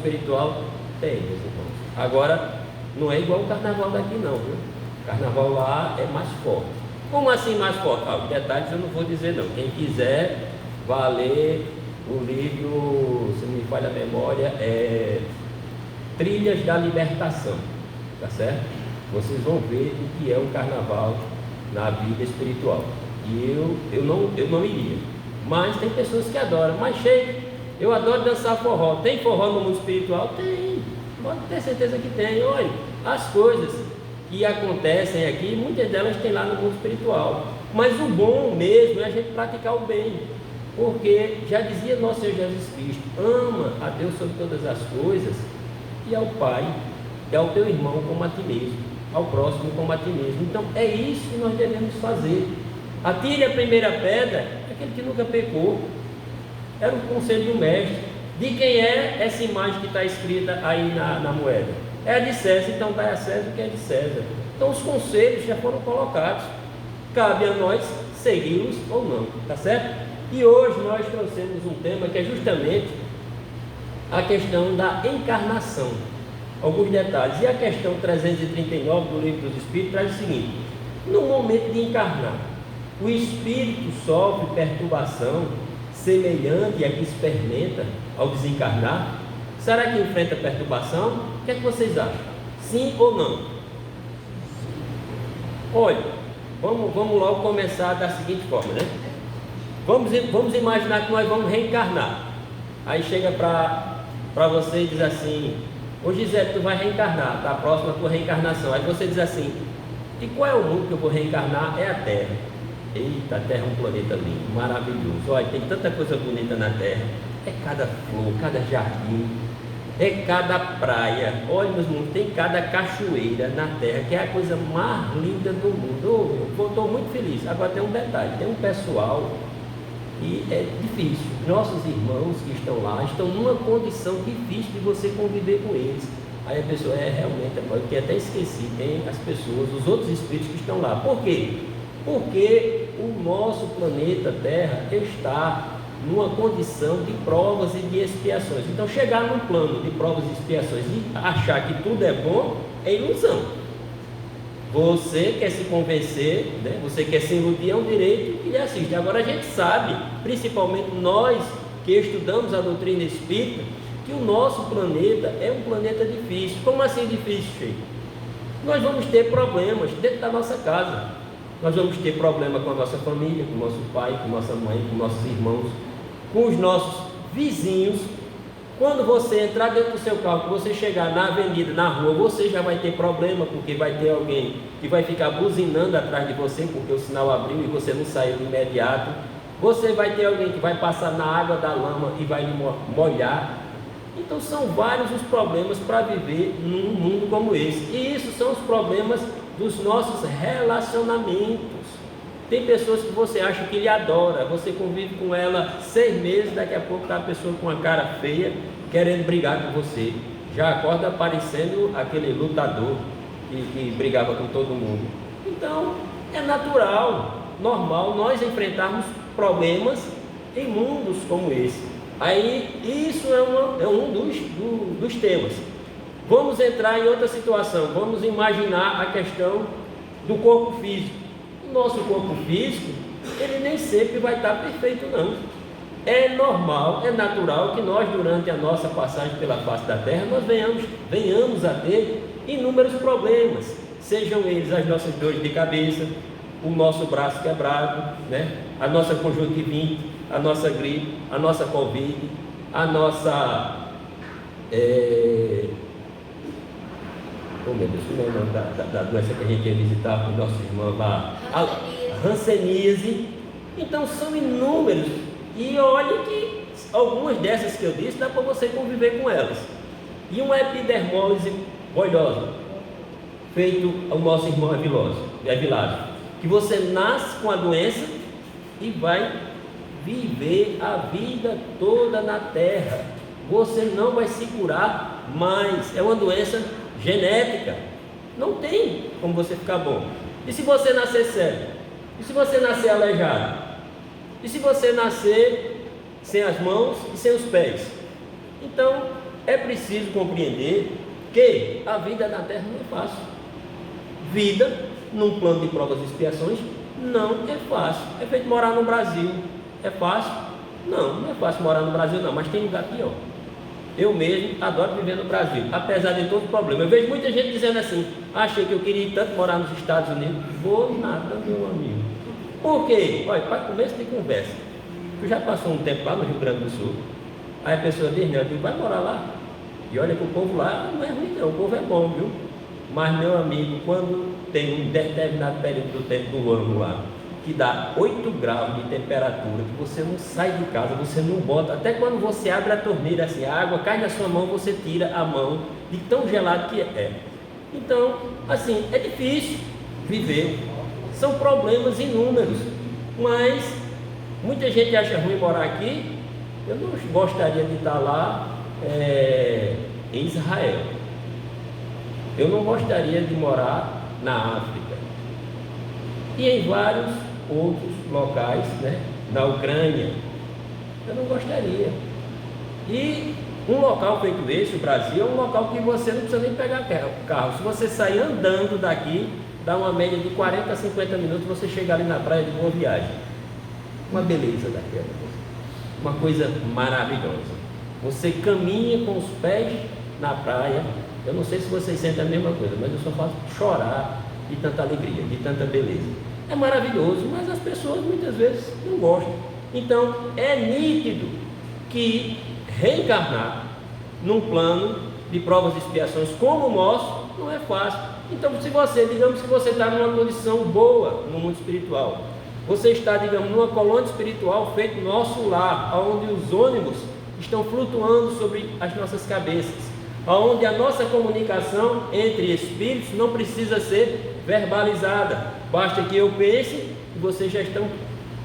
espiritual? Tem, meus irmãos. Agora, não é igual o carnaval daqui não, viu? O carnaval lá é mais forte. Como assim mais forte? Detalhes eu não vou dizer não. Quem quiser, vá ler o livro, se não me falha a memória, Trilhas da Libertação, tá certo? Vocês vão ver o que é o carnaval na vida espiritual. E eu não iria. Mas tem pessoas que adoram. Mas chega, eu adoro dançar forró. Tem forró no mundo espiritual? Tem. Pode ter certeza que tem. Olha, as coisas que acontecem aqui, muitas delas tem lá no mundo espiritual. Mas o bom mesmo é a gente praticar o bem. Porque já dizia nosso Senhor Jesus Cristo: ama a Deus sobre todas as coisas, e ao Pai, e ao teu irmão como a ti mesmo, ao próximo como a ti mesmo. Então é isso que nós devemos fazer. Atire a primeira pedra aquele que nunca pecou. Era o conselho do mestre. De quem é essa imagem que está escrita aí na moeda? É a de César, então dá a César o que é de César. Então os conselhos já foram colocados, cabe a nós segui-los ou não, tá certo? E hoje nós trouxemos um tema que é justamente a questão da encarnação, alguns detalhes. E a questão 339 do Livro dos Espíritos traz o seguinte: no momento de encarnar, o espírito sofre perturbação semelhante à que experimenta ao desencarnar? Será que enfrenta perturbação? O que é que vocês acham? Sim ou não? Olha, vamos logo começar da seguinte forma, né? Vamos imaginar que nós vamos reencarnar. Aí chega para você e diz assim: ô Gisele, tu vai reencarnar, está próxima a tua reencarnação. Aí você diz assim: e qual é o mundo que eu vou reencarnar? É a Terra. Eita, a Terra é um planeta lindo, maravilhoso. Olha, tem tanta coisa bonita na Terra. É cada flor, cada jardim, é cada praia. Olha, meus irmãos, tem cada cachoeira na Terra, que é a coisa mais linda do mundo. Eu estou muito feliz. Agora tem um detalhe: tem um pessoal e é difícil. Nossos irmãos que estão lá estão numa condição difícil de você conviver com eles. Aí a pessoa realmente, eu até esqueci, tem as pessoas, os outros espíritos que estão lá. Por quê? Porque o nosso planeta Terra está numa condição de provas e de expiações. Então chegar num plano de provas e expiações e achar que tudo é bom é ilusão. Você quer se convencer, né? Você quer se iludir, é um direito que lhe assiste. Agora a gente sabe, principalmente nós que estudamos a doutrina espírita, que o nosso planeta é um planeta difícil. Como assim difícil, Sheik? Nós vamos ter problemas dentro da nossa casa. Nós vamos ter problema com a nossa família, com o nosso pai, com nossa mãe, com nossos irmãos, com os nossos vizinhos. Quando você entrar dentro do seu carro, que você chegar na avenida, na rua, você já vai ter problema, porque vai ter alguém que vai ficar buzinando atrás de você, porque o sinal abriu e você não saiu de imediato. Você vai ter alguém que vai passar na água da lama e vai lhe molhar. Então são vários os problemas para viver num mundo como esse. E isso são os problemas dos nossos relacionamentos. Tem pessoas que você acha que lhe adora, você convive com ela 6 meses, daqui a pouco está a pessoa com uma cara feia, querendo brigar com você. Já acorda parecendo aquele lutador que brigava com todo mundo. Então, é natural, normal, nós enfrentarmos problemas em mundos como esse. Aí, isso é um dos temas. Vamos entrar em outra situação, vamos imaginar a questão do corpo físico. O nosso corpo físico, ele nem sempre vai estar perfeito não. É normal, é natural que nós, durante a nossa passagem pela face da Terra, nós venhamos a ter inúmeros problemas, sejam eles as nossas dores de cabeça, o nosso braço quebrado, né? A nossa conjuntivite, a nossa gripe, a nossa Covid, a nossa... Oh meu Deus, como é o nome da doença que a gente ia visitar com os nossos irmãos lá? A hanseníase. Então são inúmeros. E olha que algumas dessas que eu disse, dá para você conviver com elas. E uma epidermólise boidosa, feito ao nosso irmão Evilásio, que você nasce com a doença e vai viver a vida toda na Terra. Você não vai se curar mais. É uma doença genética, não tem como você ficar bom. E se você nascer cego? E se você nascer aleijado? E se você nascer sem as mãos e sem os pés? Então, é preciso compreender que a vida na Terra não é fácil. Vida, num plano de provas e expiações, não é fácil. É feito morar no Brasil. É fácil? Não é fácil morar no Brasil não, mas tem lugar pior. Eu mesmo adoro viver no Brasil, apesar de todo problema. Eu vejo muita gente dizendo assim: achei que eu queria tanto morar nos Estados Unidos. Vou nada, meu amigo. Por quê? Olha, para começo de conversa, tu já passou um tempo lá no Rio Grande do Sul, aí a pessoa diz: não, tu vai morar lá. E olha que o povo lá não é ruim não, o povo é bom, viu? Mas, meu amigo, quando tem um determinado período do tempo do ano lá, que dá 8 graus de temperatura, que você não sai de casa, você não bota, até quando você abre a torneira, assim, a água cai na sua mão, você tira a mão de tão gelado que é. Então, assim, é difícil viver, são problemas inúmeros, mas muita gente acha ruim morar aqui. Eu não gostaria de estar lá em Israel, eu não gostaria de morar na África e em vários outros locais, né? Na Ucrânia, eu não gostaria. E um local feito esse, o Brasil, é um local que você não precisa nem pegar carro. Se você sair andando daqui, dá uma média de 40 a 50 minutos, você chega ali na praia de Boa Viagem. Uma beleza daquela, uma coisa maravilhosa. Você caminha com os pés na praia. Eu não sei se vocês sentem a mesma coisa, mas eu só faço chorar de tanta alegria, de tanta beleza. É maravilhoso, mas as pessoas muitas vezes não gostam. Então é nítido que reencarnar num plano de provas e expiações como o nosso não é fácil. Então, se você, digamos que você está numa condição boa no mundo espiritual, você está, digamos, numa colônia espiritual feito nosso lar, onde os ônibus estão flutuando sobre as nossas cabeças, onde a nossa comunicação entre espíritos não precisa ser verbalizada, basta que eu pense e vocês já estão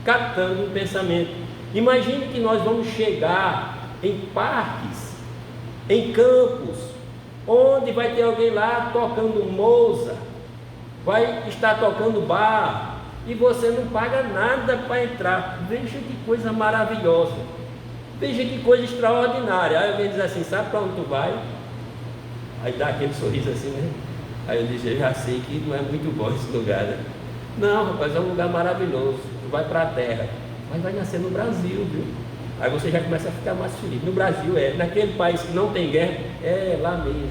captando o pensamento. Imagine que nós vamos chegar em parques, em campos, onde vai ter alguém lá tocando Mozart, vai estar tocando bar, e você não paga nada para entrar. Veja que coisa maravilhosa, veja que coisa extraordinária. Aí alguém diz assim: sabe para onde tu vai? Aí dá aquele sorriso assim, né? Aí eu disse: eu já sei que não é muito bom esse lugar, né? Não, rapaz, é um lugar maravilhoso. Tu vai para a terra, mas vai nascer no Brasil, viu? Aí você já começa a ficar mais feliz. No Brasil naquele país que não tem guerra, lá mesmo.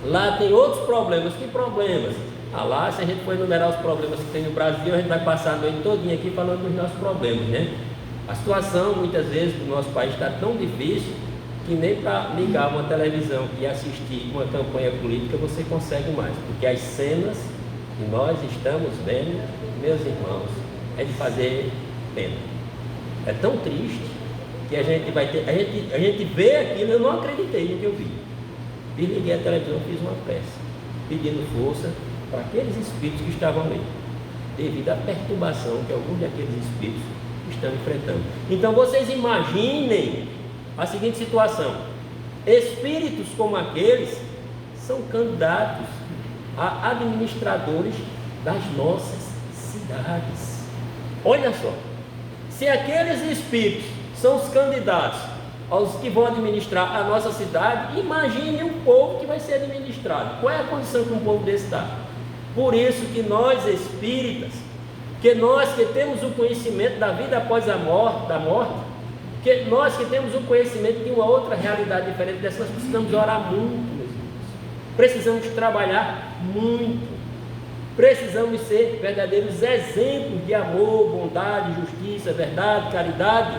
Lá tem outros problemas. Que problemas? Lá, se a gente for enumerar os problemas que tem no Brasil, a gente vai passar a noite todinha aqui falando dos nossos problemas, né? A situação, muitas vezes, do nosso país está tão difícil que nem para ligar uma televisão e assistir uma campanha política você consegue mais, porque as cenas que nós estamos vendo, meus irmãos, é de fazer pena. É tão triste que a gente vai ter, a gente vê aquilo. Eu não acreditei no que eu vi. Desliguei a televisão, fiz uma prece, pedindo força para aqueles espíritos que estavam ali, devido à perturbação que alguns daqueles espíritos estão enfrentando. Então vocês imaginem a seguinte situação: espíritos como aqueles são candidatos a administradores das nossas cidades. Olha só, se aqueles espíritos são os candidatos aos que vão administrar a nossa cidade, imagine o povo que vai ser administrado. Qual é a condição que um povo desse está? Por isso que nós espíritas, que nós que temos o conhecimento da vida após a morte, que nós que temos o conhecimento de uma outra realidade diferente dessa, nós precisamos orar muito, meus irmãos. Precisamos trabalhar muito. Precisamos ser verdadeiros exemplos de amor, bondade, justiça, verdade, caridade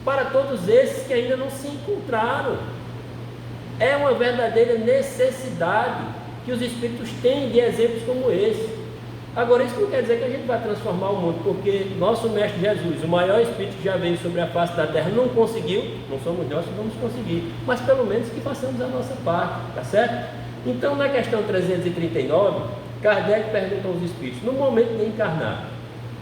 para todos esses que ainda não se encontraram. É uma verdadeira necessidade que os espíritos têm de exemplos como esse. Agora, isso não quer dizer que a gente vai transformar o mundo, porque nosso Mestre Jesus, o maior espírito que já veio sobre a face da terra, não conseguiu. Não somos nós que vamos conseguir, mas pelo menos que façamos a nossa parte, tá certo? Então, na questão 339, Kardec pergunta aos espíritos: no momento de encarnar,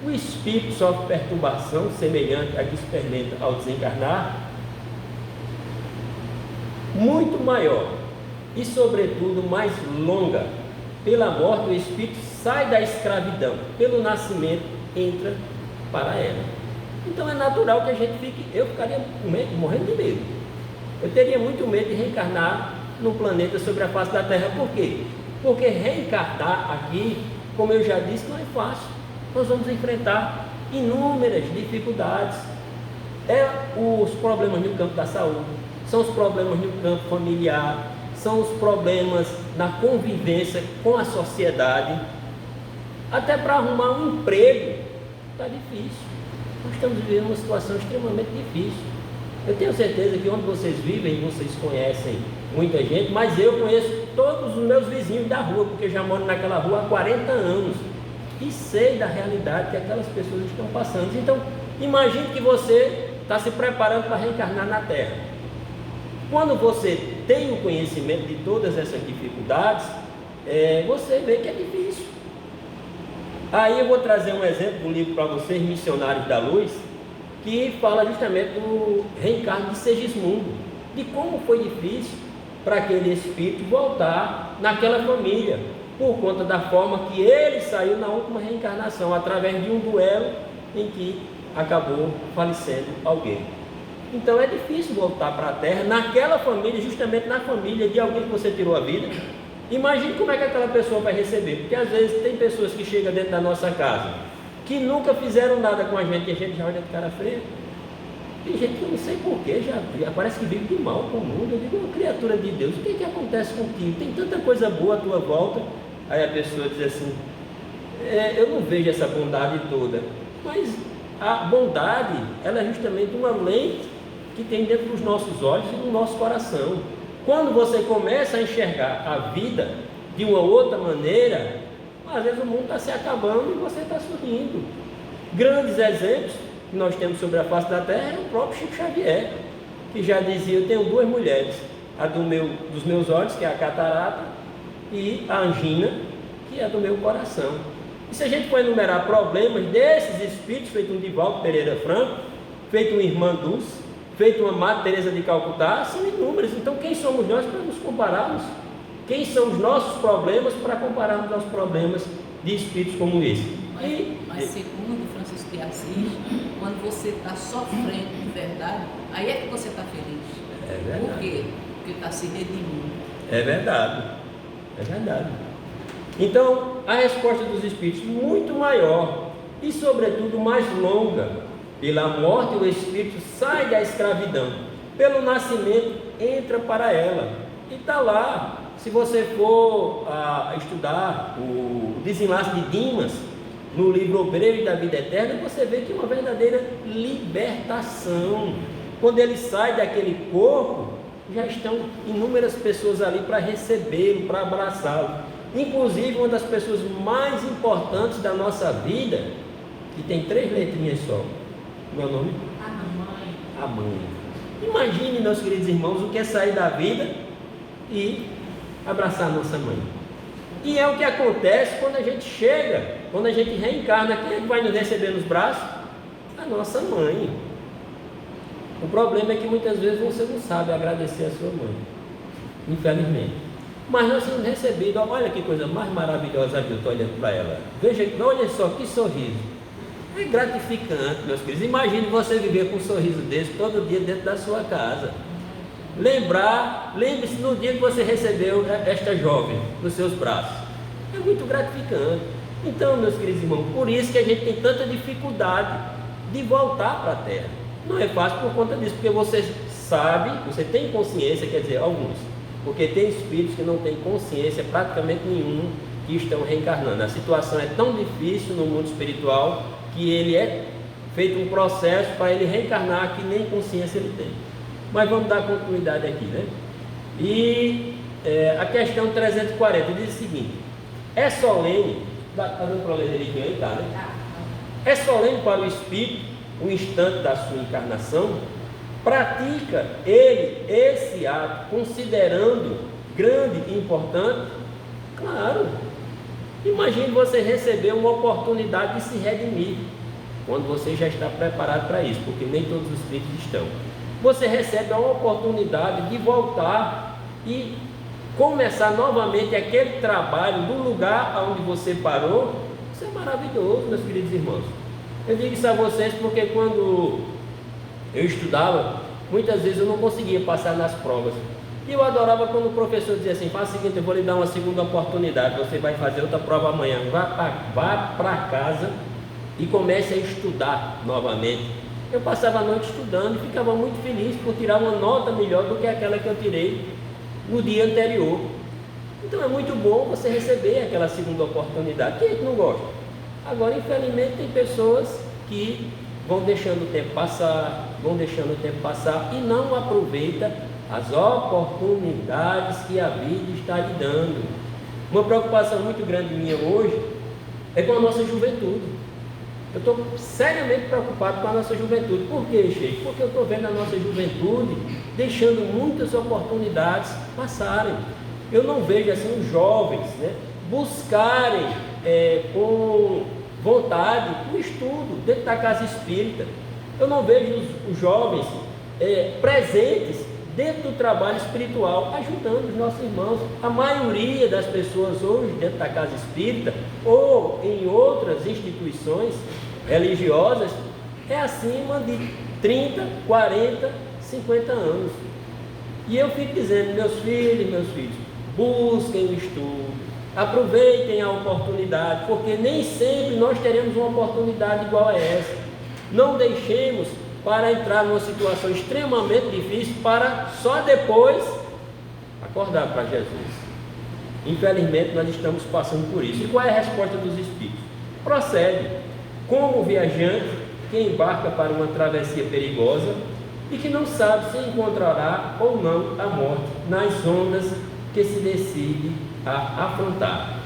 o espírito sofre perturbação semelhante à que experimenta ao desencarnar? Muito maior e, sobretudo, mais longa. Pela morte, o espírito sai da escravidão, pelo nascimento, entra para ela. Então é natural que a gente fique, eu ficaria morrendo de medo. Eu teria muito medo de reencarnar num planeta sobre a face da Terra. Por quê? Porque reencarnar aqui, como eu já disse, não é fácil. Nós vamos enfrentar inúmeras dificuldades. Os problemas no campo da saúde, são os problemas no campo familiar, são os problemas na convivência com a sociedade. Até para arrumar um emprego está difícil. Nós estamos vivendo uma situação extremamente difícil. Eu tenho certeza que onde vocês vivem, vocês conhecem muita gente, mas eu conheço todos os meus vizinhos da rua, porque eu já moro naquela rua há 40 anos e sei da realidade que aquelas pessoas estão passando. Então, imagine que você está se preparando para reencarnar na Terra. Quando você tem o conhecimento de todas essas dificuldades, você vê que é difícil. Aí eu vou trazer um exemplo do livro para vocês, Missionários da Luz, que fala justamente do reencarno de Segismundo, de como foi difícil para aquele espírito voltar naquela família, por conta da forma que ele saiu na última reencarnação, através de um duelo em que acabou falecendo alguém. Então é difícil voltar para a Terra, naquela família, justamente na família de alguém que você tirou a vida. Imagine como é que aquela pessoa vai receber, porque às vezes tem pessoas que chegam dentro da nossa casa, que nunca fizeram nada com a gente, e a gente já olha de cara feia. Tem gente que eu não sei porquê, já parece que vive de mal com o mundo. Eu digo, uma criatura de Deus, o que acontece contigo? Tem tanta coisa boa à tua volta. Aí a pessoa diz assim, eu não vejo essa bondade toda, mas a bondade, ela é justamente uma lente que tem dentro dos nossos olhos e do nosso coração. Quando você começa a enxergar a vida de uma outra maneira, às vezes o mundo está se acabando e você está sorrindo. Grandes exemplos que nós temos sobre a face da Terra é o próprio Chico Xavier, que já dizia, eu tenho duas mulheres, a dos meus olhos, que é a catarata, e a angina, que é do meu coração. E se a gente for enumerar problemas desses espíritos, feito um Divaldo Pereira Franco, feito uma Irmã Dulce, feito uma Madre Teresa de Calcutá, são inúmeros. Então quem somos nós para nos compararmos? Quem são os nossos problemas para compararmos aos problemas de espíritos como esse? Mas segundo Francisco de Assis, quando você está sofrendo de verdade, aí é que você está feliz. É verdade. Por quê? Porque está se redimindo. É verdade. É verdade. Então, a resposta dos espíritos muito maior e, sobretudo, mais longa. Pela morte, o espírito sai da escravidão. Pelo nascimento, entra para ela. E está lá. Se você for estudar o Desenlace de Dimas, no livro Obreiro da Vida Eterna, você vê que é uma verdadeira libertação. Quando ele sai daquele corpo, já estão inúmeras pessoas ali para recebê-lo, para abraçá-lo. Inclusive, uma das pessoas mais importantes da nossa vida, que tem 3 letrinhas só. Meu nome? A mãe. Imagine, meus queridos irmãos, o que é sair da vida e abraçar a nossa mãe. E é o que acontece quando a gente chega, quando a gente reencarna. Quem é que vai nos receber nos braços? A nossa mãe. O problema é que muitas vezes você não sabe agradecer a sua mãe, infelizmente. Mas nós somos recebidos, olha que coisa mais maravilhosa, eu estou olhando para ela. Veja, olha só que sorriso. É gratificante, meus queridos. Imagine você viver com um sorriso desse todo dia dentro da sua casa. Lembre-se no dia que você recebeu esta jovem nos seus braços. É muito gratificante. Então, meus queridos irmãos, por isso que a gente tem tanta dificuldade de voltar para a Terra. Não é fácil por conta disso, porque você sabe, você tem consciência, quer dizer, alguns, porque tem espíritos que não têm consciência praticamente nenhum que estão reencarnando. A situação é tão difícil no mundo espiritual que ele é feito um processo para ele reencarnar que nem consciência ele tem. Mas vamos dar continuidade aqui, né? E a questão 340 diz o seguinte: é solene, está dando para ler direitinho aí, tá, né? É solene para o espírito o instante da sua encarnação. Pratica ele esse ato considerando grande e importante? Claro. Imagine você receber uma oportunidade de se redimir, quando você já está preparado para isso, porque nem todos os espíritos estão. Você recebe a oportunidade de voltar e começar novamente aquele trabalho do lugar onde você parou. Isso é maravilhoso, meus queridos irmãos. Eu digo isso a vocês porque quando eu estudava muitas vezes eu não conseguia passar nas provas. E eu adorava quando o professor dizia assim: faz o seguinte, eu vou lhe dar uma segunda oportunidade, você vai fazer outra prova amanhã, vá para casa e comece a estudar novamente. Eu passava a noite estudando e ficava muito feliz por tirar uma nota melhor do que aquela que eu tirei no dia anterior. Então é muito bom você receber aquela segunda oportunidade. Quem é que não gosta? Agora, infelizmente, tem pessoas que vão deixando o tempo passar e não aproveita as oportunidades que a vida está lhe dando. Uma preocupação muito grande minha hoje é com a nossa juventude. Eu estou seriamente preocupado com a nossa juventude. Por quê, Sheik? Porque eu estou vendo a nossa juventude deixando muitas oportunidades passarem. Eu não vejo assim os jovens, né, buscarem com vontade o estudo dentro da casa espírita. Eu não vejo os jovens presentes dentro do trabalho espiritual, ajudando os nossos irmãos. A maioria das pessoas hoje dentro da casa espírita ou em outras instituições religiosas é acima de 30, 40, 50 anos. E eu fico dizendo: meus filhos, busquem o estudo, aproveitem a oportunidade, porque nem sempre nós teremos uma oportunidade igual a essa. Não deixemos para entrar numa situação extremamente difícil para só depois acordar para Jesus. Infelizmente nós estamos passando por isso. E qual é a resposta dos Espíritos? Procede como viajante que embarca para uma travessia perigosa e que não sabe se encontrará ou não a morte nas ondas que se decide a afrontar.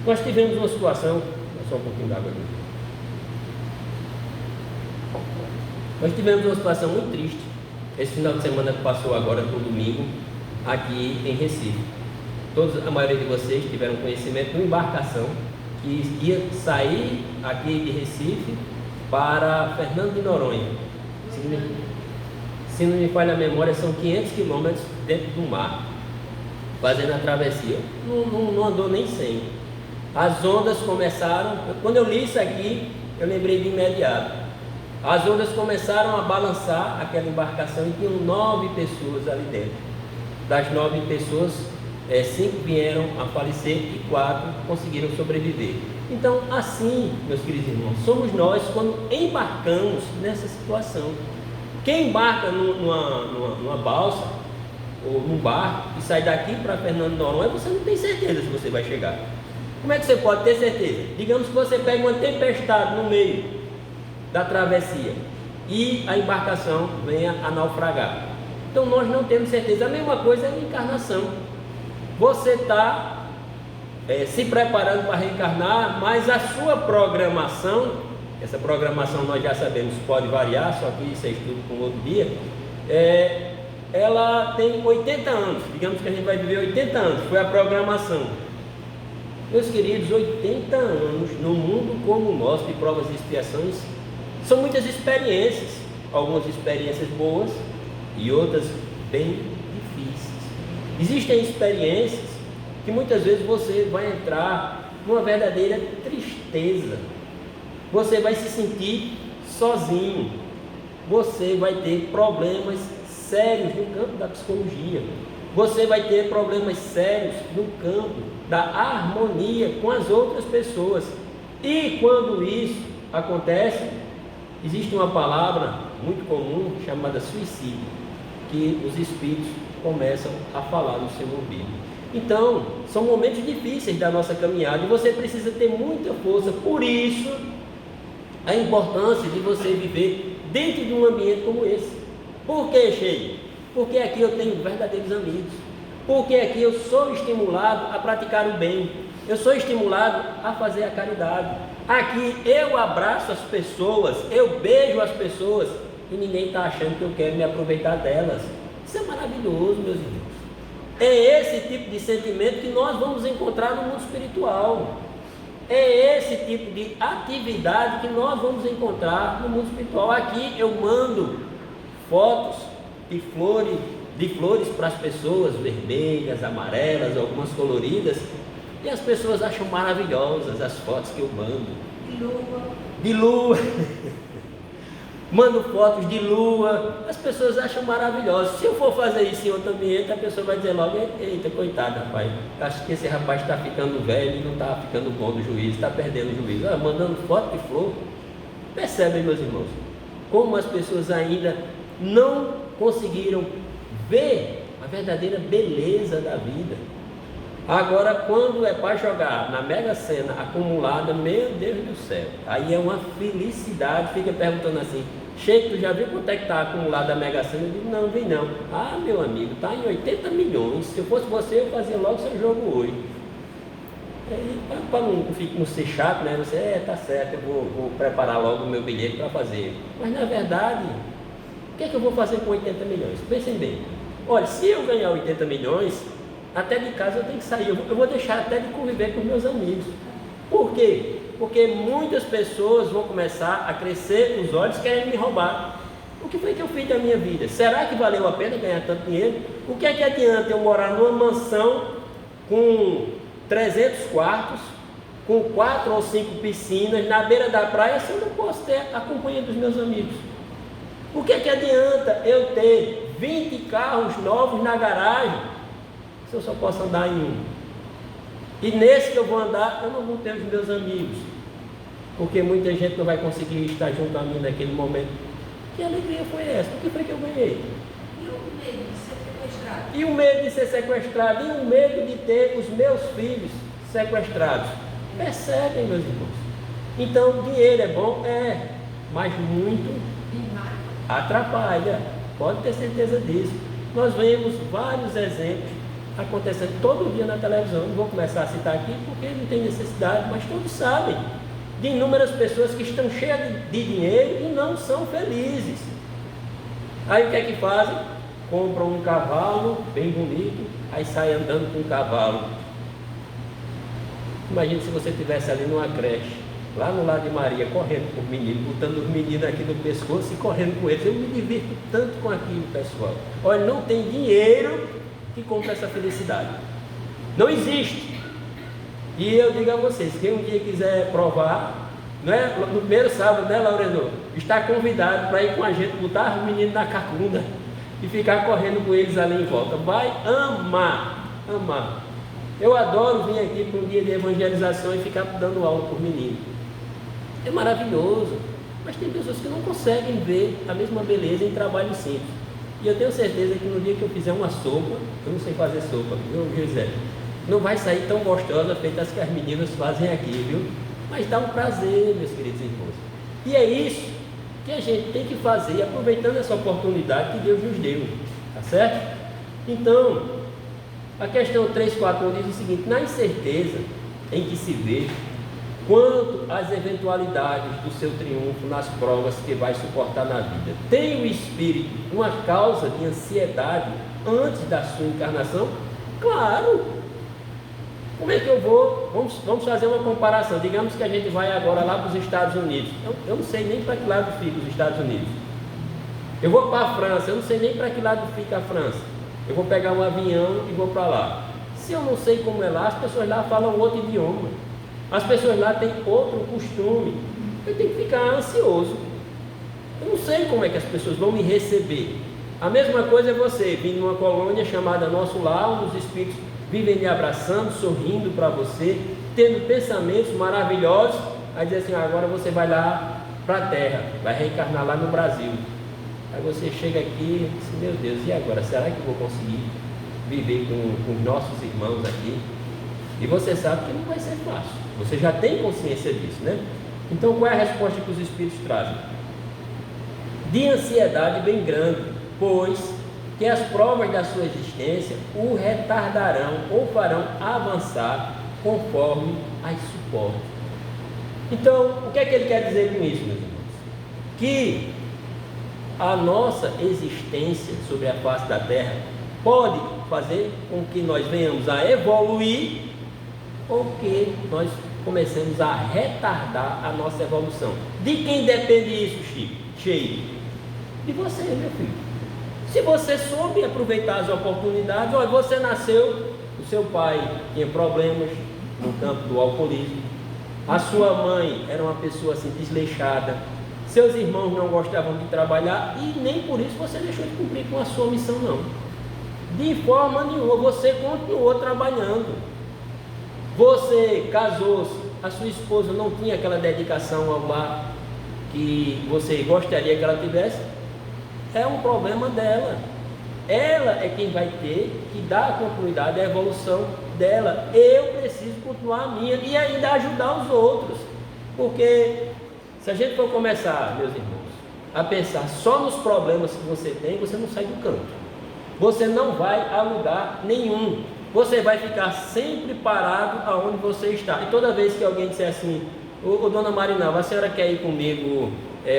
Nós tivemos uma situação, só um pouquinho d'água aqui. Nós tivemos uma situação muito triste esse final de semana que passou agora no domingo aqui em Recife. A maioria de vocês tiveram conhecimento de uma embarcação que ia sair aqui de Recife para Fernando de Noronha. Se não me falha a memória, são 500 quilômetros dentro do mar, fazendo a travessia. Não andou nem 100. As ondas começaram, quando eu li isso aqui, eu lembrei de imediato. As ondas começaram a balançar aquela embarcação e tinham 9 pessoas ali dentro. Das 9 pessoas, 5 vieram a falecer e 4 conseguiram sobreviver. Então, assim, meus queridos irmãos, somos nós quando embarcamos nessa situação. Quem embarca numa balsa ou num barco e sai daqui para Fernando de Noronha, você não tem certeza se você vai chegar. Como é que você pode ter certeza? Digamos que você pega uma tempestade no meio da travessia e a embarcação venha a naufragar. Então nós não temos certeza. A mesma coisa é a encarnação. Você está se preparando para reencarnar, mas a sua programação, essa programação nós já sabemos pode variar, só que isso é estudo para um outro dia, ela tem 80 anos, digamos que a gente vai viver 80 anos, foi a programação. Meus queridos, 80 anos no mundo como o nosso de provas e expiações, são muitas experiências, algumas experiências boas e outras bem difíceis. Existem experiências que muitas vezes você vai entrar numa verdadeira tristeza, você vai se sentir sozinho, você vai ter problemas sérios no campo da psicologia, você vai ter problemas sérios no campo da harmonia com as outras pessoas. E quando isso acontece, existe uma palavra muito comum chamada suicídio, que os espíritos começam a falar no seu ouvido. Então, são momentos difíceis da nossa caminhada e você precisa ter muita força. Por isso, a importância de você viver dentro de um ambiente como esse. Por que, Sheik? Porque aqui eu tenho verdadeiros amigos. Porque aqui eu sou estimulado a praticar o bem. Eu sou estimulado a fazer a caridade. Aqui eu abraço as pessoas, eu beijo as pessoas e ninguém está achando que eu quero me aproveitar delas. Isso é maravilhoso, meus irmãos. É esse tipo de sentimento que nós vamos encontrar no mundo espiritual. É esse tipo de atividade que nós vamos encontrar no mundo espiritual. Aqui eu mando fotos de flores para as pessoas, vermelhas, amarelas, algumas coloridas, e as pessoas acham maravilhosas as fotos que eu mando. De lua. mando fotos de lua, as pessoas acham maravilhoso. Se eu for fazer isso em outro ambiente, a pessoa vai dizer logo: eita, coitado, rapaz, acho que esse rapaz está ficando velho e não está ficando bom do juízo, está perdendo o juízo. Mandando foto de flor. Percebem, meus irmãos, como as pessoas ainda não conseguiram ver a verdadeira beleza da vida. Agora, quando é para jogar na Mega Sena acumulada, meu Deus do céu, aí é uma felicidade. Fica perguntando assim: Sheik, tu já viu quanto é que está acumulada a Mega Sena? Eu digo: não, vi não. Ah, meu amigo, está em 80 milhões. Se eu fosse você, eu fazia logo seu jogo hoje. Para não ser chato, né? Você, tá certo, eu vou preparar logo o meu bilhete para fazer. Mas na verdade, o que é que eu vou fazer com 80 milhões? Pensem bem. Olha, se eu ganhar 80 milhões, até de casa eu tenho que sair. Eu vou deixar até de conviver com meus amigos. Por quê? Porque muitas pessoas vão começar a crescer os olhos querendo me roubar. O que foi que eu fiz da minha vida? Será que valeu a pena ganhar tanto dinheiro? O que é que adianta eu morar numa mansão com 300 quartos, com 4 ou 5 piscinas, na beira da praia, se eu não posso ter a companhia dos meus amigos? O que é que adianta eu ter 20 carros novos na garagem, se eu só posso andar em um? E nesse que eu vou andar, eu não vou ter os meus amigos, porque muita gente não vai conseguir estar junto a mim naquele momento. Que alegria foi essa? O que foi que eu ganhei? E o medo de ser sequestrado? E o medo de ser sequestrado, e o medo de ter os meus filhos sequestrados. Percebem, meus irmãos? Então, dinheiro é bom? É, mas muito atrapalha. Pode ter certeza disso. Nós vemos vários exemplos acontecendo todo dia na televisão. Não vou começar a citar aqui porque não tem necessidade, mas todos sabem de inúmeras pessoas que estão cheias de dinheiro e não são felizes. Aí o que é que fazem? Compram um cavalo bem bonito, aí sai andando com o cavalo. Imagina se você estivesse ali numa creche, lá no lado de Maria, correndo por menino, botando os meninos aqui no pescoço e correndo com eles. Eu me divirto tanto com aquilo, pessoal. Olha, não tem dinheiro que compra essa felicidade. Não existe. E eu digo a vocês, quem um dia quiser provar, né, no primeiro sábado, né, Laurenor, está convidado para ir com a gente, botar os meninos na cacunda e ficar correndo com eles ali em volta. Vai amar, amar. Eu adoro vir aqui para um dia de evangelização e ficar dando aula por meninos. É maravilhoso, mas tem pessoas que não conseguem ver a mesma beleza em trabalho simples. E eu tenho certeza que no dia que eu fizer uma sopa, eu não sei fazer sopa, viu, José? Não vai sair tão gostosa feita as que as meninas fazem aqui, viu? Mas dá um prazer, meus queridos irmãos. E é isso que a gente tem que fazer, aproveitando essa oportunidade que Deus nos deu, tá certo? Então, a questão 3.4 diz o seguinte: na incerteza em que se vê, quanto às eventualidades do seu triunfo nas provas que vai suportar na vida, tem o espírito uma causa de ansiedade antes da sua encarnação? Claro! Como é que eu vou? Vamos fazer uma comparação. Digamos que a gente vai agora lá para os Estados Unidos. Eu não sei nem para que lado fica os Estados Unidos. Eu vou para a França, eu não sei nem para que lado fica a França. Eu vou pegar um avião e vou para lá. Se eu não sei como é lá, as pessoas lá falam outro idioma. As pessoas lá têm outro costume. Eu tenho que ficar ansioso. Eu não sei como é que as pessoas vão me receber. A mesma coisa é você vir numa colônia chamada Nosso Lar, onde os espíritos vivem lhe abraçando, sorrindo para você, tendo pensamentos maravilhosos. Aí diz assim: agora você vai lá para a Terra, vai reencarnar lá no Brasil. Aí você chega aqui e diz: meu Deus, e agora? Será que eu vou conseguir viver com os nossos irmãos aqui? E você sabe que não vai ser fácil. Você já tem consciência disso, né? Então qual é a resposta que os espíritos trazem? De ansiedade bem grande, pois que as provas da sua existência o retardarão ou farão avançar conforme as suporte. Então, o que é que ele quer dizer com isso, meus irmãos? Que a nossa existência sobre a face da Terra pode fazer com que nós venhamos a evoluir ou que nós comecemos a retardar a nossa evolução. De quem depende isso, Chico? De você, meu filho. Se você soube aproveitar as oportunidades, olha, você nasceu, o seu pai tinha problemas no campo do alcoolismo, a sua mãe era uma pessoa assim desleixada, seus irmãos não gostavam de trabalhar e nem por isso você deixou de cumprir com a sua missão, não. De forma nenhuma, você continuou trabalhando. Você casou-se, a sua esposa não tinha aquela dedicação ao lar que você gostaria que ela tivesse, é um problema dela. Ela é quem vai ter que dar continuidade à evolução dela. Eu preciso continuar a minha e ainda ajudar os outros, porque se a gente for começar, meus irmãos, a pensar só nos problemas que você tem, você não sai do canto, você não vai a lugar nenhum, você vai ficar sempre parado aonde você está. E toda vez que alguém disser assim: ô dona Marinalva, a senhora quer ir comigo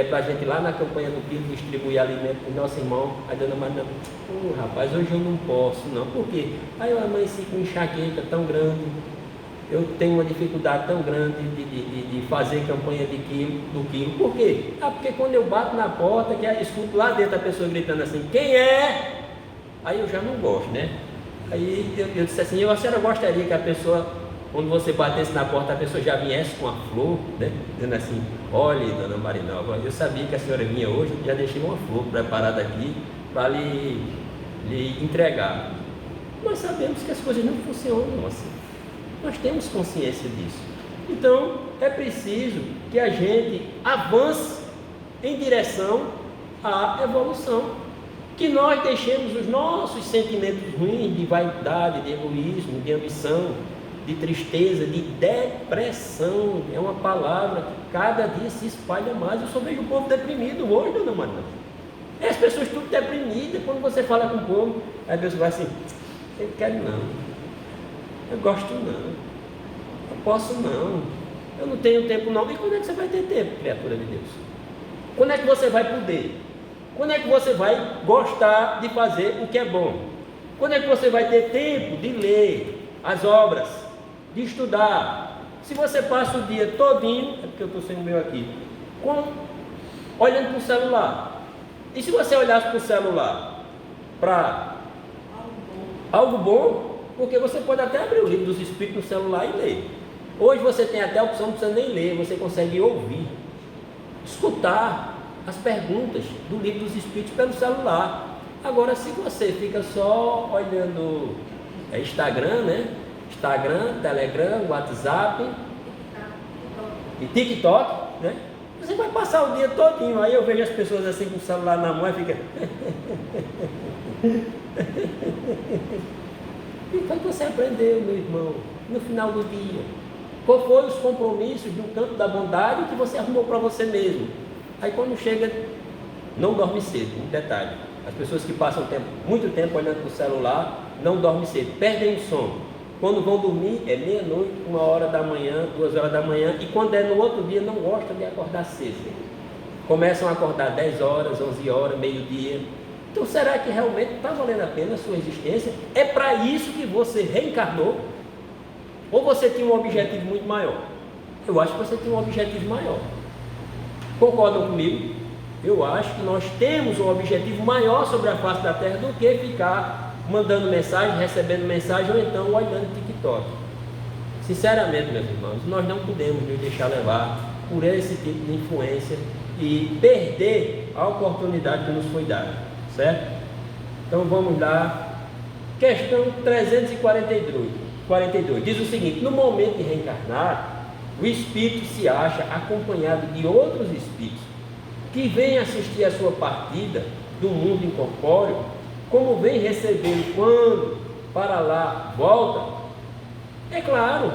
para a gente ir lá na campanha do quilo distribuir alimento para o nosso irmão? A dona Marinalva: rapaz, hoje eu não posso não. Por quê? Aí eu amanheci com enxaqueca tão grande, eu tenho uma dificuldade tão grande de fazer campanha do quilo. Por quê? Porque quando eu bato na porta, que eu escuto lá dentro a pessoa gritando assim: quem é? Aí eu já não gosto, né? Aí eu disse assim: a senhora gostaria que a pessoa, quando você batesse na porta, a pessoa já viesse com a flor, né? Dizendo assim: olha, dona Marinalva, eu sabia que a senhora vinha hoje, já deixei uma flor preparada aqui para lhe entregar. Nós sabemos que as coisas não funcionam assim, nós temos consciência disso. Então é preciso que a gente avance em direção à evolução, que nós deixemos os nossos sentimentos ruins de vaidade, de egoísmo, de ambição, de tristeza, de depressão. É uma palavra que cada dia se espalha mais. Eu só vejo o povo deprimido hoje, dona Maria. As pessoas tudo deprimidas. Quando você fala com o povo, aí a pessoa vai assim: eu quero não, eu gosto não, eu posso não, eu não tenho tempo não. E quando é que você vai ter tempo, criatura de Deus? Quando é que você vai poder? Quando é que você vai gostar de fazer o que é bom? Quando é que você vai ter tempo de ler as obras, de estudar? Se você passa o dia todinho, é porque eu estou sem o meu aqui, olhando para o celular. E se você olhasse para o celular para algo bom, porque você pode até abrir o livro dos Espíritos no celular e ler. Hoje você tem até a opção, não precisa nem ler, você consegue ouvir, escutar as perguntas do livro dos Espíritos pelo celular. Agora, se você fica só olhando Instagram, né? Instagram, Telegram, WhatsApp e TikTok, né? Você vai passar o dia todinho. Aí eu vejo as pessoas assim com o celular na mão e fica e foi que você aprendeu, meu irmão, no final do dia? Qual foi os compromissos do campo da bondade que você arrumou para você mesmo? Aí quando chega, não dorme cedo. Um detalhe: as pessoas que passam muito tempo olhando para o celular não dormem cedo, perdem o sono. Quando vão dormir é meia-noite, 1h da manhã, 2h da manhã, e quando é no outro dia não gostam de acordar cedo. Começam a acordar 10 horas, 11 horas, meio-dia. Então será que realmente está valendo a pena a sua existência? É para isso que você reencarnou? Ou você tinha um objetivo muito maior? Eu acho que você tinha um objetivo maior. Concordam comigo? Eu acho que nós temos um objetivo maior sobre a face da Terra do que ficar mandando mensagem, recebendo mensagem ou então olhando TikTok. Sinceramente, meus irmãos, nós não podemos nos deixar levar por esse tipo de influência e perder a oportunidade que nos foi dada, certo? Então vamos lá. Questão 342 diz o seguinte: no momento de reencarnar, o espírito se acha acompanhado de outros espíritos que vêm assistir a sua partida do mundo incorpóreo, como vem recebê-lo quando para lá volta. É claro,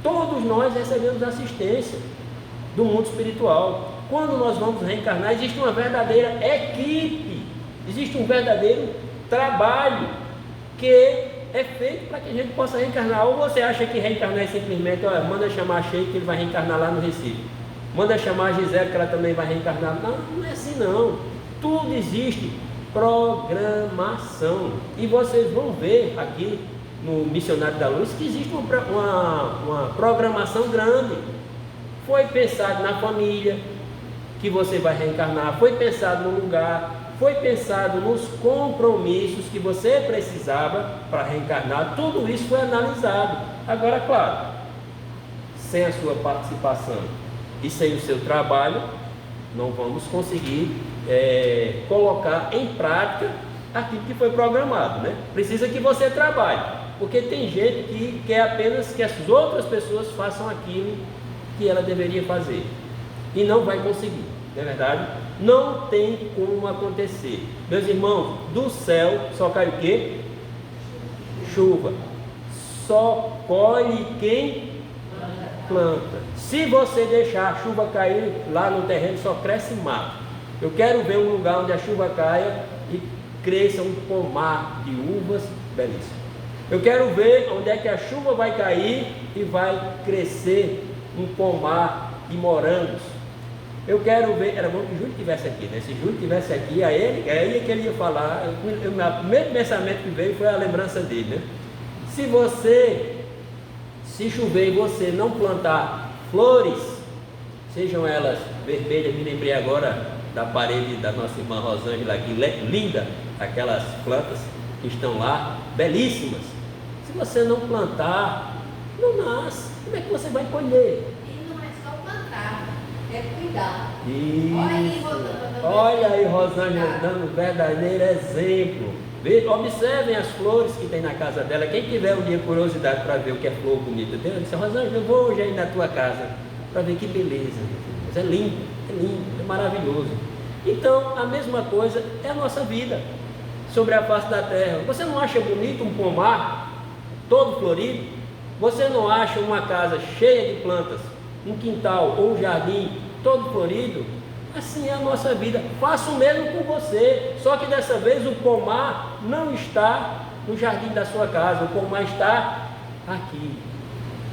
todos nós recebemos assistência do mundo espiritual. Quando nós vamos reencarnar, existe uma verdadeira equipe, existe um verdadeiro trabalho que é feito para que a gente possa reencarnar. Ou você acha que reencarnar é simplesmente: olha, manda chamar a Sheik que ele vai reencarnar lá no Recife, manda chamar a Gisele que ela também vai reencarnar. Não, não é assim não. Tudo existe programação, e vocês vão ver aqui no Missionário da Luz que existe uma programação grande. Foi pensado na família que você vai reencarnar, foi pensado no lugar, foi pensado nos compromissos que você precisava para reencarnar. Tudo isso foi analisado. Agora, claro, sem a sua participação e sem o seu trabalho, não vamos conseguir colocar em prática aquilo que foi programado, né? Precisa que você trabalhe, porque tem gente que quer apenas que as outras pessoas façam aquilo que ela deveria fazer e não vai conseguir, não é verdade? Não tem como acontecer. Meus irmãos, do céu só cai o quê? Chuva. Só colhe quem planta. Se você deixar a chuva cair lá no terreno, só cresce mato. Eu quero ver um lugar onde a chuva caia e cresça um pomar de uvas belíssimo. Eu quero ver onde é que a chuva vai cair e vai crescer um pomar de morangos. Eu quero ver, era bom que Júlio estivesse aqui, né? Se Júlio estivesse aqui, aí é que ele ia falar. O primeiro pensamento que veio foi a lembrança dele, né? Se chover e você não plantar flores, sejam elas vermelhas, me lembrei agora da parede da nossa irmã Rosângela aqui, linda, aquelas plantas que estão lá, belíssimas. Se você não plantar, não nasce. Como é que você vai colher? E não é só plantar, é cuidar. Isso. Olha aí, Rosângela, dando um verdadeiro exemplo. Observem as flores que tem na casa dela. Quem tiver um dia curiosidade para ver o que é flor bonita dela, disse: Rosângela, eu vou hoje aí na tua casa para ver que beleza. Mas é lindo, é maravilhoso. Então, a mesma coisa é a nossa vida sobre a face da terra. Você não acha bonito um pomar todo florido? Você não acha uma casa cheia de plantas, um quintal ou um jardim todo florido? Assim é a nossa vida. Faça o mesmo com você, só que dessa vez o pomar não está no jardim da sua casa, o pomar está aqui,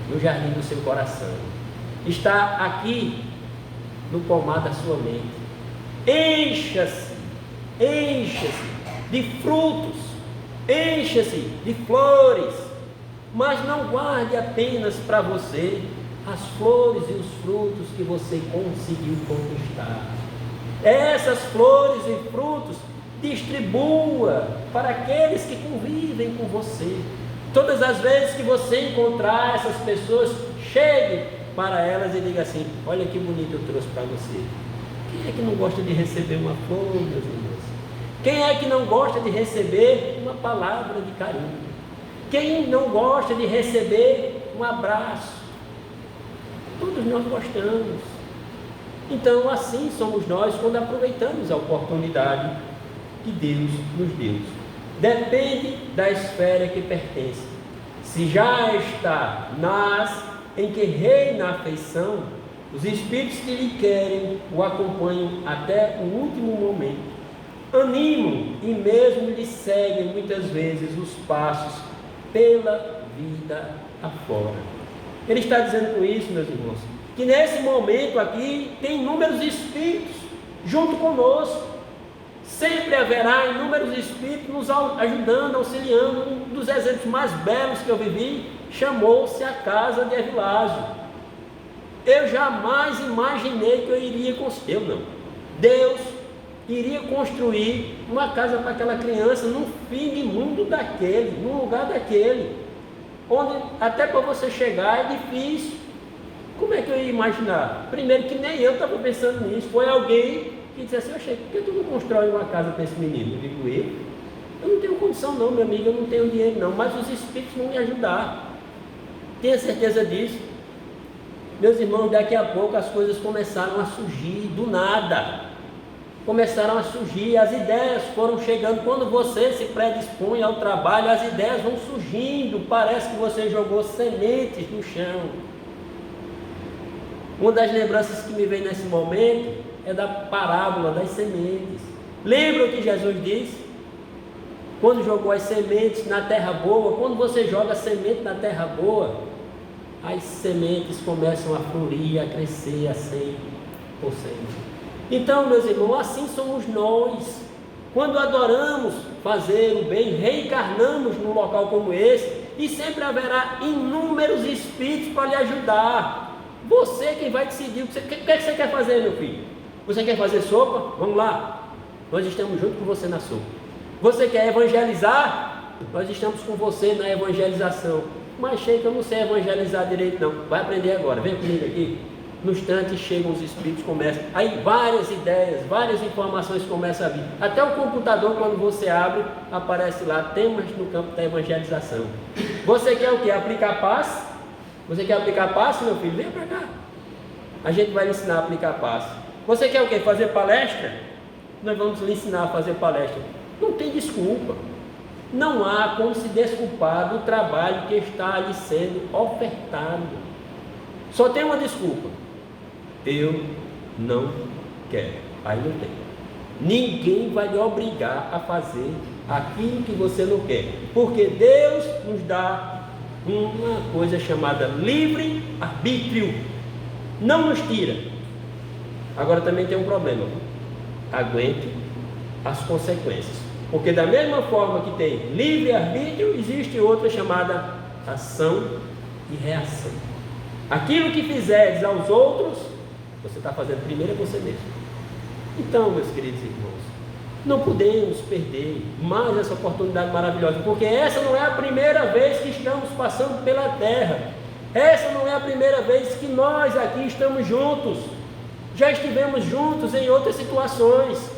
no jardim do seu coração, está aqui no pomar da sua mente. Encha-se de frutos, encha-se de flores, mas não guarde apenas para você as flores e os frutos que você conseguiu conquistar. Essas flores e frutos distribua para aqueles que convivem com você. Todas as vezes que você encontrar essas pessoas, chegue para elas e diga assim: olha que bonito eu trouxe para você. Quem é que não gosta de receber uma flor, meus irmãos? Quem é que não gosta de receber uma palavra de carinho? Quem não gosta de receber um abraço? Todos nós gostamos. Então, assim somos nós quando aproveitamos a oportunidade que Deus nos deu. Depende da esfera que pertence. Se já está em que reina a afeição, os espíritos que lhe querem o acompanham até o último momento. Animam e mesmo lhe seguem muitas vezes os passos pela vida afora. Ele está dizendo com isso, meus irmãos, que nesse momento aqui tem inúmeros espíritos junto conosco. Sempre haverá inúmeros espíritos nos ajudando, auxiliando. Um dos exemplos mais belos que eu vivi chamou-se a casa de Evilásio. Eu jamais imaginei que Deus iria construir uma casa para aquela criança num fim de mundo daquele, num lugar daquele, onde até para você chegar é difícil. Como é que eu ia imaginar? Primeiro que nem eu estava pensando nisso. Foi alguém que disse assim: Oxe, por que tu não constrói uma casa para esse menino? Eu digo: eu não tenho condição não, meu amigo, eu não tenho dinheiro não, mas os espíritos vão me ajudar. Tenha certeza disso. Meus irmãos, daqui a pouco as coisas começaram a surgir do nada. Começaram a surgir, as ideias foram chegando. Quando você se predispõe ao trabalho, as ideias vão surgindo. Parece que você jogou sementes no chão. Uma das lembranças que me vem nesse momento é da parábola das sementes. Lembra o que Jesus disse? Quando jogou as sementes na terra boa, quando você joga semente na terra boa, as sementes começam a florir, a crescer a 100%. Então, meus irmãos, assim somos nós. Quando adoramos fazer o bem, reencarnamos num local como esse, e sempre haverá inúmeros espíritos para lhe ajudar. Você quem vai decidir o que é que você quer fazer, meu filho. Você quer fazer sopa? Vamos lá, nós estamos junto com você na sopa. Você quer evangelizar? Nós estamos com você na evangelização. Mas Sheik, eu não sei evangelizar direito não. Vai aprender agora, vem comigo aqui. no instante chegam os espíritos, começam, aí várias ideias, várias informações começam a vir. Até o computador, quando você abre, aparece lá temas no campo da evangelização. Você quer o quê? Aplicar passe? Você quer aplicar passe, meu filho? Vem para cá. A gente vai lhe ensinar a aplicar passe. Você quer o quê? Fazer palestra? Nós vamos lhe ensinar a fazer palestra. Não tem desculpa. Não há como se desculpar do trabalho que está ali sendo ofertado. Só tem uma desculpa: eu não quero. Aí não tem. Ninguém vai lhe obrigar a fazer aquilo que você não quer, porque Deus nos dá uma coisa chamada livre arbítrio. Não nos tira. Agora também tem um problema: aguente as consequências, porque da mesma forma que tem livre arbítrio, existe outra chamada ação e reação. Aquilo que fizeres aos outros, você está fazendo primeiro a você mesmo. Então, meus queridos irmãos, não podemos perder mais essa oportunidade maravilhosa, porque essa não é a primeira vez que estamos passando pela terra. Essa não é a primeira vez que nós aqui estamos juntos. Já estivemos juntos em outras situações,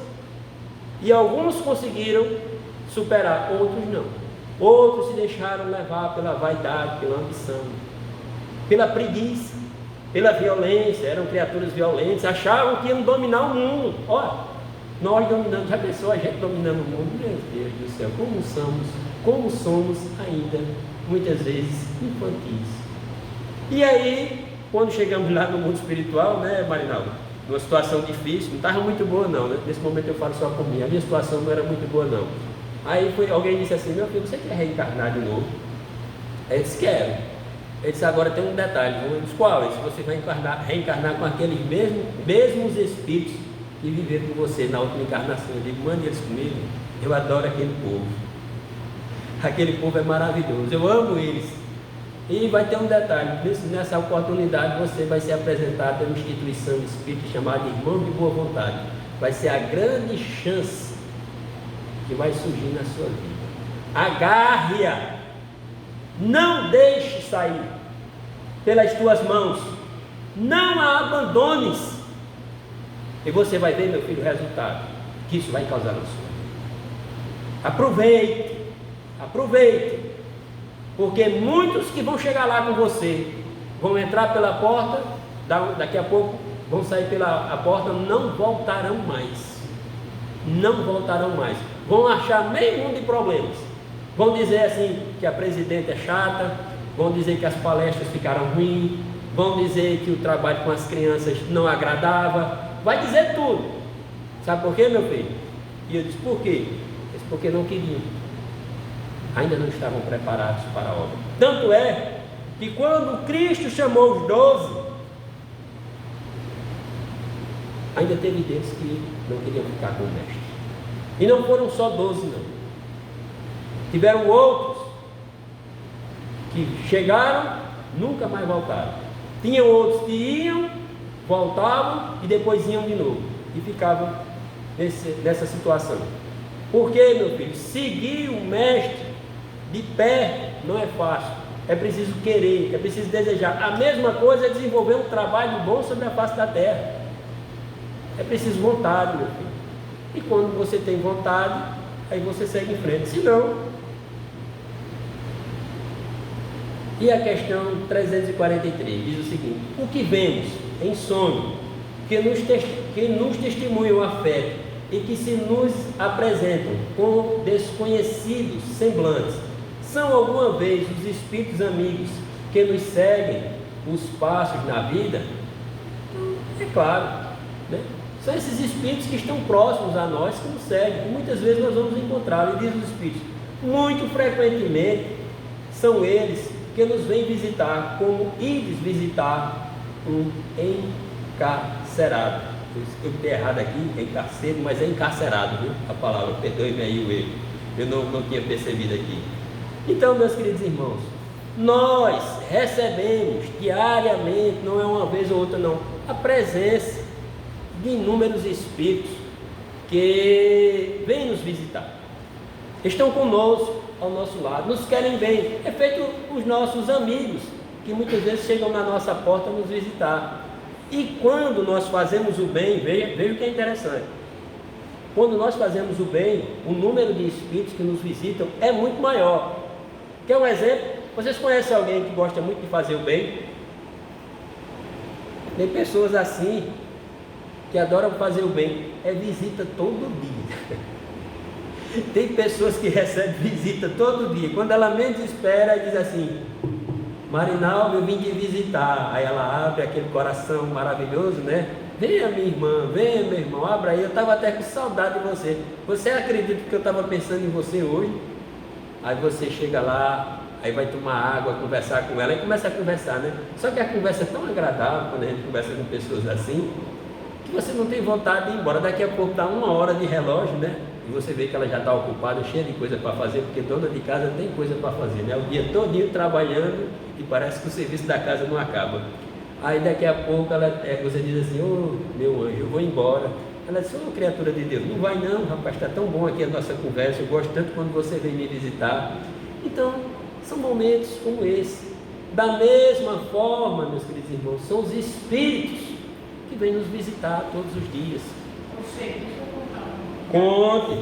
e alguns conseguiram superar, outros não. Outros se deixaram levar pela vaidade, pela ambição, pela preguiça, pela violência. Eram criaturas violentas, achavam que iam dominar o mundo. Olha, nós dominamos. Já pensou a gente dominando o mundo? Meu Deus do céu, como somos ainda muitas vezes infantis. E aí, quando chegamos lá no mundo espiritual, né, Marinaldo, numa situação difícil, não estava muito boa não, né? Nesse momento eu falo só por mim, a minha situação não era muito boa não. Aí alguém disse assim: meu filho, você quer reencarnar de novo? Aí eu disse: quero. Ele disse: agora tem um detalhe. Eu disse: qual? Ele disse: você vai reencarnar com aqueles mesmos espíritos que viveram com você na última encarnação. Eu digo: mande eles comigo. Eu adoro aquele povo. Aquele povo é maravilhoso, eu amo eles. E vai ter um detalhe: nessa oportunidade você vai ser apresentado a uma instituição espírita chamada Irmão de Boa Vontade. Vai ser a grande chance que vai surgir na sua vida. Agarre-a, não deixe sair pelas tuas mãos, não a abandones, e você vai ver, meu filho, o resultado que isso vai causar na sua vida. Aproveite, porque muitos que vão chegar lá com você vão entrar pela porta, daqui a pouco vão sair pela porta, não voltarão mais. Vão achar meio mundo de problemas. Vão dizer assim que a presidente é chata, vão dizer que as palestras ficaram ruins, vão dizer que o trabalho com as crianças não agradava, vai dizer tudo. Sabe por quê, meu filho? E eu disse: por quê? Disse: porque não queriam, ainda não estavam preparados para a obra. Tanto é que quando Cristo chamou os 12, ainda teve deles que não queriam ficar com o mestre. E não foram só 12 não. Tiveram outros que chegaram, nunca mais voltaram. Tinham outros que iam, voltavam e depois iam de novo. E ficavam nessa situação. Porque, meu filho, seguir o mestre de pé não é fácil. É preciso querer, é preciso desejar. A mesma coisa é desenvolver um trabalho bom sobre a face da terra. É preciso vontade, meu filho. E quando você tem vontade, aí você segue em frente. Se não... E a questão 343 diz o seguinte: o que vemos em sonho, que nos testemunham a fé e que se nos apresentam com desconhecidos semblantes, são alguma vez os espíritos amigos que nos seguem os passos na vida? É claro, né? São esses espíritos que estão próximos a nós que nos seguem, e muitas vezes nós vamos encontrá-los. E diz os espíritos: muito frequentemente são eles que nos vêm visitar, como ides visitar um encarcerado. Eu estou errado aqui, é encarceiro, mas é encarcerado, viu? A palavra, perdoe-me aí o erro, eu não tinha percebido aqui. Então, meus queridos irmãos, nós recebemos diariamente, não é uma vez ou outra não, a presença de inúmeros espíritos que vêm nos visitar, estão conosco, ao nosso lado, nos querem bem. É feito os nossos amigos, que muitas vezes chegam na nossa porta nos visitar. E quando nós fazemos o bem, veja o que é interessante. Quando nós fazemos o bem, o número de espíritos que nos visitam é muito maior. Quer um exemplo? Vocês conhecem alguém que gosta muito de fazer o bem? Tem pessoas assim, que adoram fazer o bem, é visita todo dia. Tem pessoas que recebem visita todo dia. Quando ela menos espera, diz assim: Marinalva, eu vim te visitar. Aí ela abre aquele coração maravilhoso, né? Venha minha irmã, venha meu irmão, abra aí. Eu estava até com saudade de você. Você acredita que eu estava pensando em você hoje? Aí você chega lá, aí vai tomar água, conversar com ela, e começa a conversar, né? Só que a conversa é tão agradável quando a gente conversa com pessoas assim, que você não tem vontade de ir embora. Daqui a pouco está 1 hora de relógio, né? E você vê que ela já está ocupada, cheia de coisa para fazer, porque dona de casa tem coisa para fazer, né? O dia todinho trabalhando e parece que o serviço da casa não acaba. Aí daqui a pouco você diz assim: ô meu anjo, eu vou embora. Ela diz: ô criatura de Deus, não vai não, rapaz, está tão bom aqui a nossa conversa, eu gosto tanto quando você vem me visitar. Então, são momentos como esse. Da mesma forma, meus queridos irmãos, são os espíritos que vêm nos visitar todos os dias. Conte,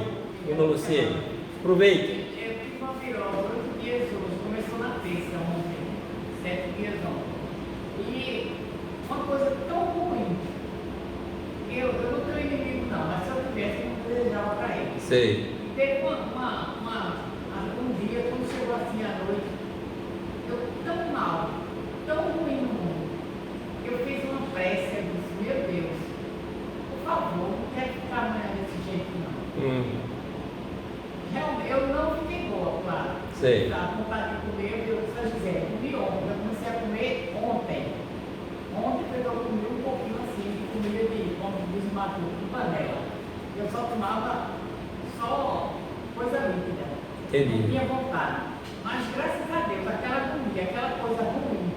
dona Luciene, aproveite. Eu tive uma virose 8 dias hoje, começou na terça ontem, 7 dias ontem. E uma coisa tão ruim, eu não tenho inimigo não, mas se eu tivesse, eu não desejava para ele. Sei. E teve um dia, quando chegou assim à noite, eu tão mal, tão ruim no mundo, que eu fiz uma prece, eu disse: meu Deus, por favor, não quero ficar amanhã desse jeito não. Realmente, eu não fiquei boa, claro. Sei. A vontade de comer, eu disse a Gisele, comi ontem, eu comecei a comer ontem. Ontem foi que eu comi um pouquinho assim, de comida de, como diz o Matuto, de panela. Eu só tomava só coisa líquida. Entendi. Não tinha vontade. Mas graças a Deus, aquela comida, aquela coisa ruim,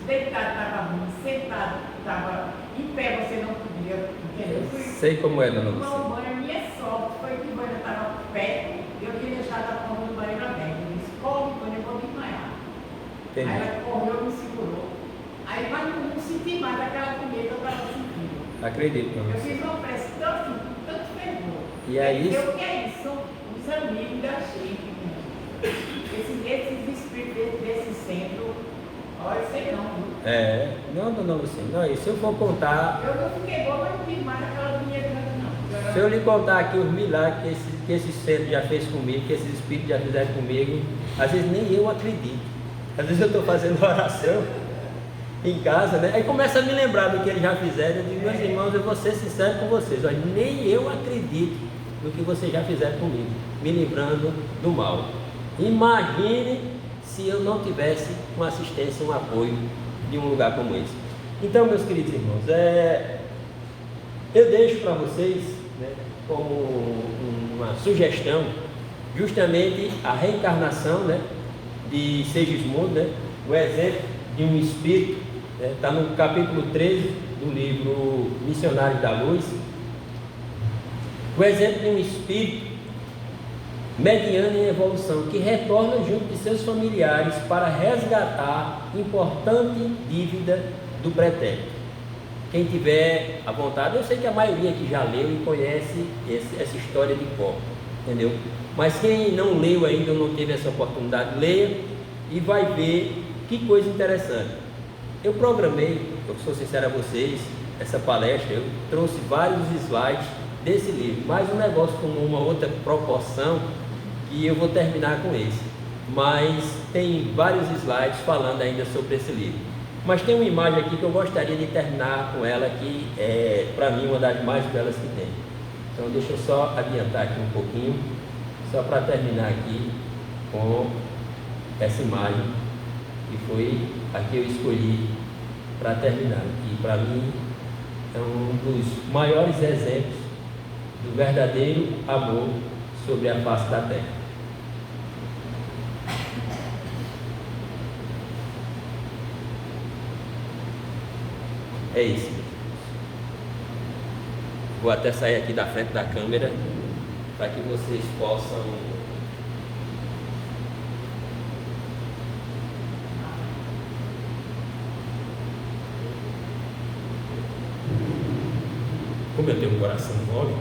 deitado estava ruim, sentado estava, em pé você não podia, entendeu? Sei como é, dona Tomar Luciene. um banho, a minha sorte foi que o banho estava perto e eu tinha deixado a porta do banheiro aberta. Eu disse: corre, banho, eu vou desmaiar. Aí Entendi. ela correu, me segurou. Aí, mas não senti mais aquela comida que eu estava sentindo. Acredito, dona Eu Luciene. fiz uma prece tanto, com tanto fervor. E aí? Eu que é isso? São os amigos da gente. Esses espíritos desse centro, olha, sei não, viu? Não, dona Luciene, não, e se eu for contar, Eu não fiquei boa, mas não tive mais aquela dinheiro não. se eu lhe contar aqui os milagres que esse centro já fez comigo, que esses espíritos já fizeram comigo, às vezes nem eu acredito. Às vezes eu estou fazendo oração em casa, né? Aí começa a me lembrar do que eles já fizeram. Eu digo: meus irmãos, eu vou ser sincero com vocês, olha, nem eu acredito no que vocês já fizeram comigo, me livrando do mal. Imagine se eu não tivesse uma assistência, um apoio de um lugar como esse. Então, meus queridos irmãos, eu deixo para vocês, né, como uma sugestão, justamente a reencarnação, né, de Segismundo, né, o exemplo de um espírito, está no capítulo 13 do livro Missionários da Luz. O exemplo de um espírito mediano em evolução, que retorna junto de seus familiares para resgatar importante dívida do pretérito. Quem tiver à vontade, eu sei que a maioria aqui já leu e conhece essa história de cor, entendeu? Mas quem não leu ainda, não teve essa oportunidade, leia e vai ver que coisa interessante. Eu programei, eu sou sincero a vocês, essa palestra, eu trouxe vários slides desse livro, mas um negócio com uma outra proporção, e eu vou terminar com esse, mas tem vários slides falando ainda sobre esse livro. Mas tem uma imagem aqui que eu gostaria de terminar com ela, que é, para mim, uma das mais belas que tem. Então deixa eu só adiantar aqui um pouquinho, só para terminar aqui com essa imagem, que foi a que eu escolhi para terminar. E para mim é um dos maiores exemplos do verdadeiro amor sobre a face da terra. É isso. Vou até sair aqui da frente da câmera para que vocês possam como eu tenho um coração mole,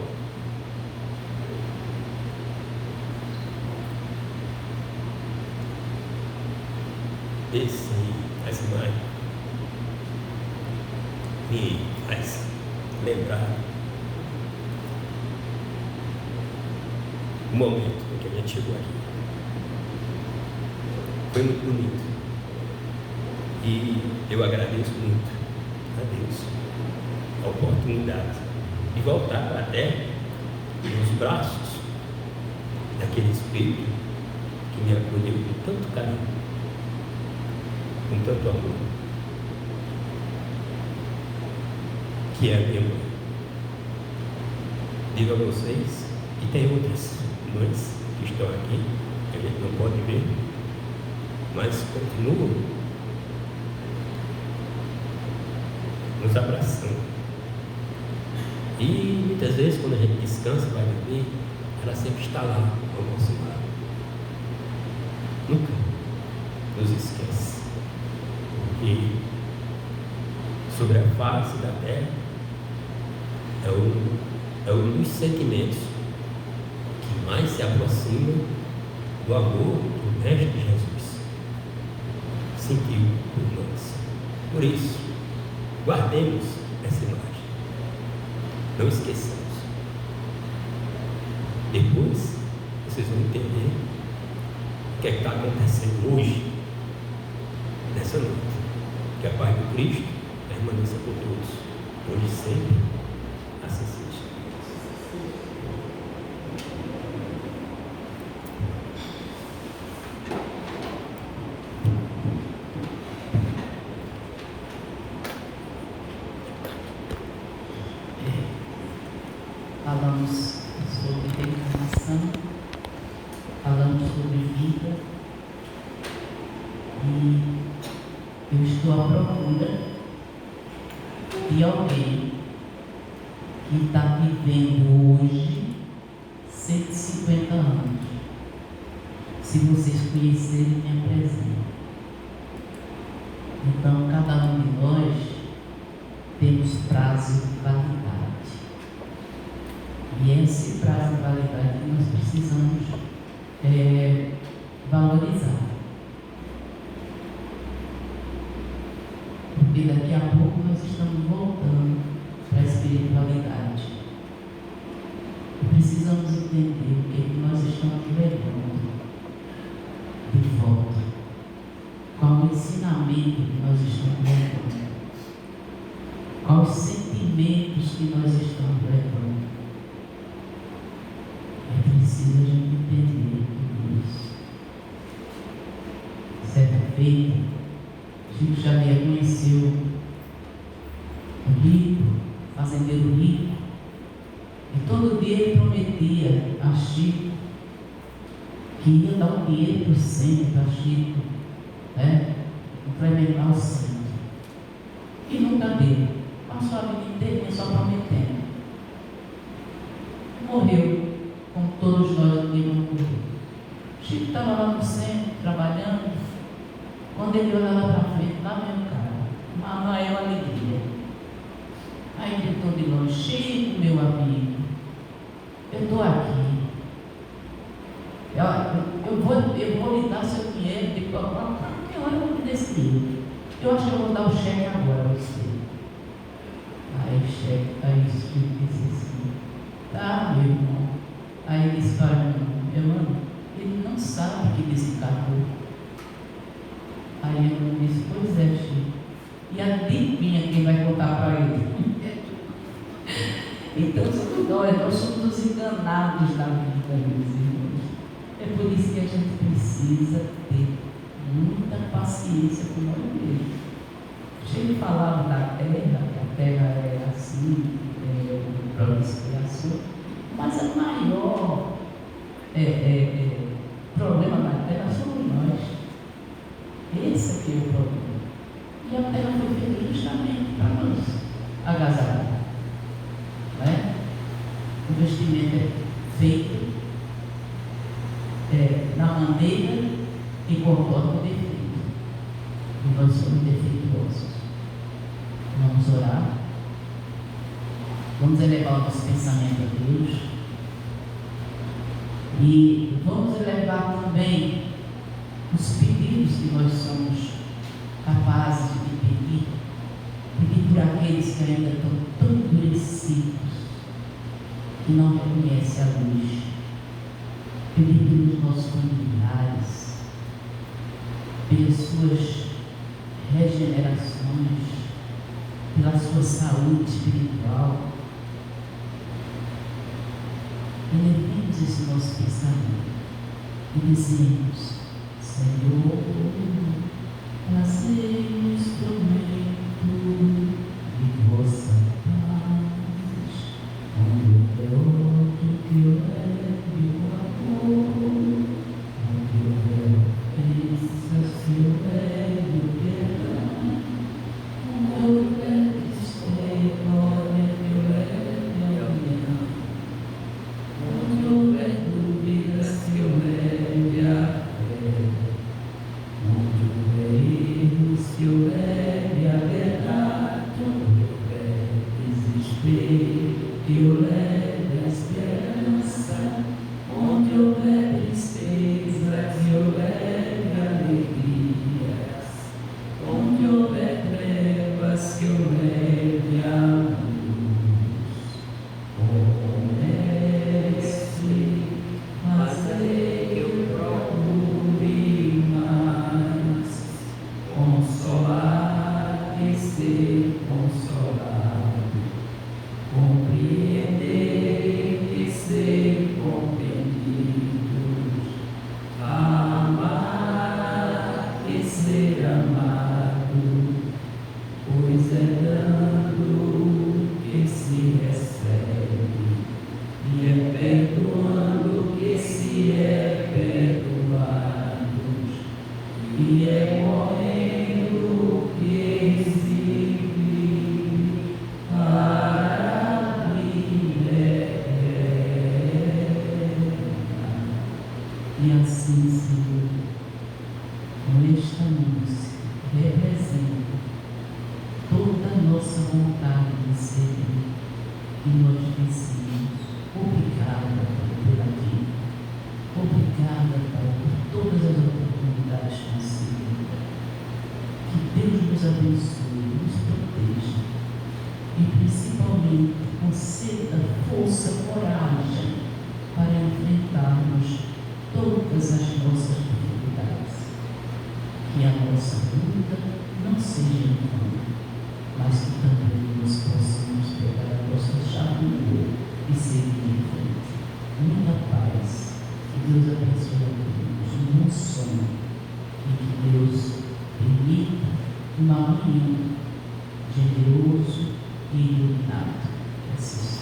essa imagem me faz lembrar o momento em que a gente chegou aqui. Foi muito bonito. E eu agradeço muito a Deus a oportunidade de voltar para a terra nos braços daquele Espírito que me acolheu com tanto carinho, com tanto amor, que é a minha mãe. Digo a vocês, e tem outras mães que estão aqui, que a gente não pode ver, mas continuam nos abraçando. E muitas vezes, quando a gente descansa, vai dormir, ela sempre está lá ao nosso lado. Nunca nos esquece. Porque sobre a face da terra é um dos sentimentos que mais se aproxima do amor que o Mestre Jesus sentiu por nós. Por isso, guardemos essa imagem. Não esqueçamos. Depois, vocês vão entender o que é que está acontecendo hoje, nessa noite. Que a paz do Cristo permaneça por todos, hoje e sempre. Assim seja. Falamos sobre reencarnação, falamos sobre vida, e eu estou à procura de alguém que está vivendo hoje 150 anos. Se vocês conhecerem, me apresentem. Então, cada um de nós temos prazo de validade. E esse prazo de validade nós precisamos valorizar. Porque daqui a pouco nós estamos voltando para a espiritualidade. E precisamos entender o que nós estamos levando de volta. Qual o ensinamento que nós estamos levando. Quais os sentimentos que nós estamos levando. É preciso a gente entender tudo isso. Certa feita, Chico Xavier conheceu um rico, fazendeiro rico, e todo dia ele prometia a Chico que ia dar um dinheiro para o centro, a Chico, implementar o centro. E nunca deu. Passou a vida inteira só prometendo. Morreu, como todos nós aqui vamos morrer. Chico estava lá no centro, trabalhando. Quando ele olha lá para frente, lá vem o cara, uma maior alegria. Aí gritou de longe: Chico, meu amigo, eu estou aqui. Eu vou lhe dar seu dinheiro. Tem hora eu vou desse dinheiro. Eu acho que eu vou dar o cheque agora a você. Aí o cheque, aí o Chico disse assim: tá, meu irmão. Aí ele disse para mim: meu irmão, ele não sabe que desencarnou. Aí eu disse: pois é, Chico. E adivinha quem vai contar para ele? Então, nós somos os enganados da vida, meus irmãos. É por isso que a gente precisa ter muita paciência com nós mesmos. Ele falava da terra, que a terra é assim, para expiação, mas o maior problema da terra somos nós. Esse aqui é o problema. E a terra foi feita justamente para nos agasalhar. O vestimento é feito na maneira que comporta o defeito. E nós somos defeituosos. Vamos orar. Vamos elevar o nosso pensamento a Deus. E vamos elevar também os pedidos que nós somos capazes de pedir. Pedir por aqueles que ainda estão tão endurecidos, que não reconhecem a luz. Pedir pelos nossos familiares, pelas suas regenerações, pela sua saúde espiritual. Elevemos esse nosso pensamento e dizemos: Senhor, fazei um instrumento de vossa paz, onde houver ódio, que leve o amor, onde houver ofensa, que leve o perdão, onde houver discórdia, que leve a união, onde houver dúvidas, que leve a fé, onde houver erros, que leve a verdade, onde houver desespero, que leve a esperança, onde houver tristeza, que leve a alegria, onde houver trevas, que leve a luz. Mestre, fazei que eu procure mais consolar e ser consolado, compreender e ser compreendido, amar e ser amado, pois é dando que se recebe, e é perdoando que se é perdoado, e é morrendo que se vive para a vida eterna. E assim, Senhor, com esta música, representa toda a nossa vontade de servir, e nós dizemos: obrigada pela vida, obrigada, Pai, por todas as oportunidades concedidas. Que Deus nos abençoe, nos proteja e principalmente conceda força, coragem para enfrentarmos todas as nossas dificuldades. Que a nossa luta não seja em vão, mas que também nós possamos pegar a nossa chave e seguir em frente. Muita paz, que Deus abençoe a todos, um sonho, e que Deus permita uma manhã generoso e iluminado. Assim